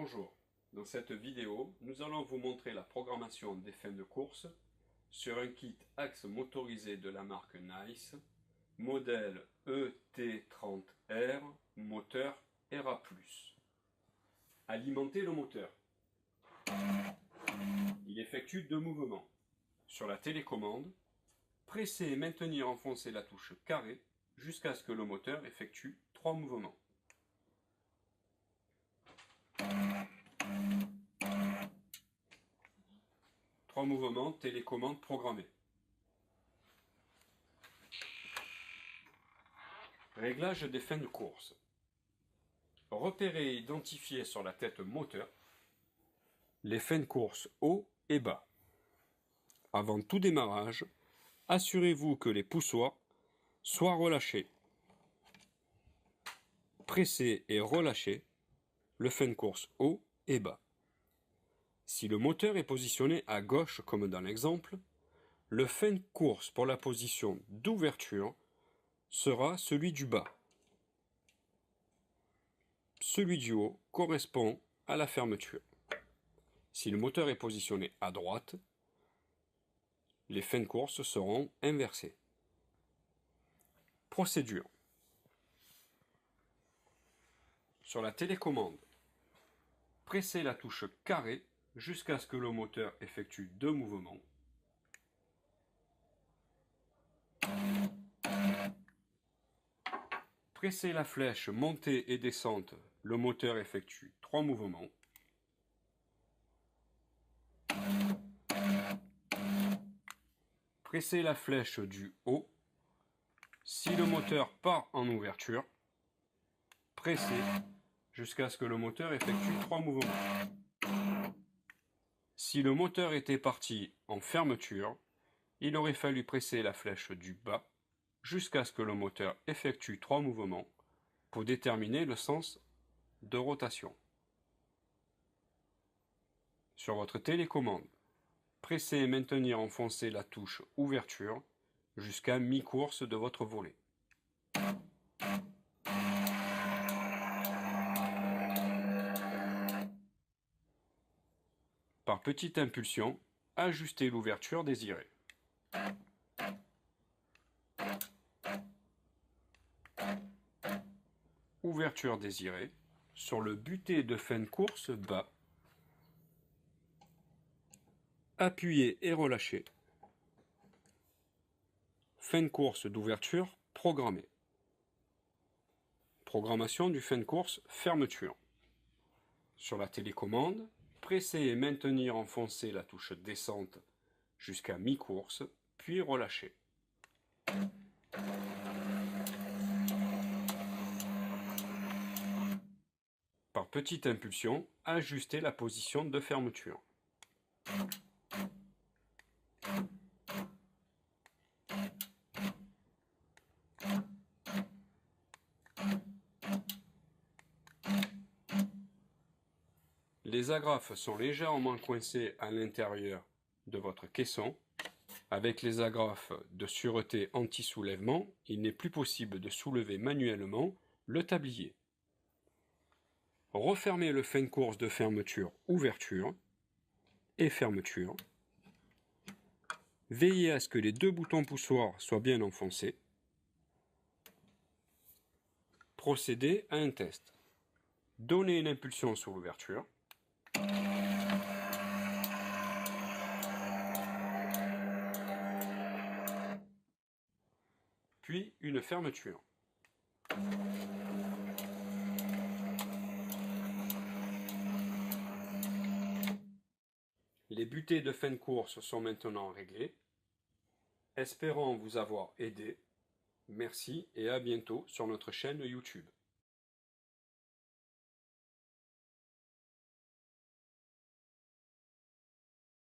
Bonjour, dans cette vidéo, nous allons vous montrer la programmation des fins de course sur un kit axe motorisé de la marque Nice, modèle ET30R, moteur ERA+. Alimenter le moteur. Il effectue deux mouvements. Sur la télécommande, presser et maintenir enfoncé la touche carré jusqu'à ce que le moteur effectue trois mouvements. Trois mouvements télécommande programmée. Réglage des fins de course. Repérer et identifier sur la tête moteur les fins de course haut et bas. Avant tout démarrage, assurez-vous que les poussoirs soient relâchés. Pressez et relâchez le fin de course haut et bas. Si le moteur est positionné à gauche comme dans l'exemple, le fin de course pour la position d'ouverture sera celui du bas. Celui du haut correspond à la fermeture. Si le moteur est positionné à droite, les fins de course seront inversées. Procédure. Sur la télécommande, pressez la touche carré jusqu'à ce que le moteur effectue deux mouvements. Pressez la flèche montée et descente, le moteur effectue trois mouvements. Pressez la flèche du haut. Si le moteur part en ouverture, pressez jusqu'à ce que le moteur effectue trois mouvements. Si le moteur était parti en fermeture, il aurait fallu presser la flèche du bas jusqu'à ce que le moteur effectue trois mouvements pour déterminer le sens de rotation. Sur votre télécommande, pressez et maintenir enfoncé la touche ouverture jusqu'à mi-course de votre volet. Par petite impulsion, ajustez l'ouverture désirée. Ouverture désirée sur le butée de fin de course bas. Appuyez et relâchez. Fin de course d'ouverture programmée. Programmation du fin de course fermeture. Sur la télécommande, pressez et maintenir enfoncé la touche descente jusqu'à mi-course, puis relâchez. Par petite impulsion, ajustez la position de fermeture. Les agrafes sont légèrement coincées à l'intérieur de votre caisson. Avec les agrafes de sûreté anti-soulèvement, il n'est plus possible de soulever manuellement le tablier. Refermez le fin de course de fermeture-ouverture et fermeture. Veillez à ce que les deux boutons poussoirs soient bien enfoncés. Procédez à un test. Donnez une impulsion sur l'ouverture. Puis une fermeture. Les butées de fin de course sont maintenant réglées. Espérons vous avoir aidé. Merci et à bientôt sur notre chaîne YouTube.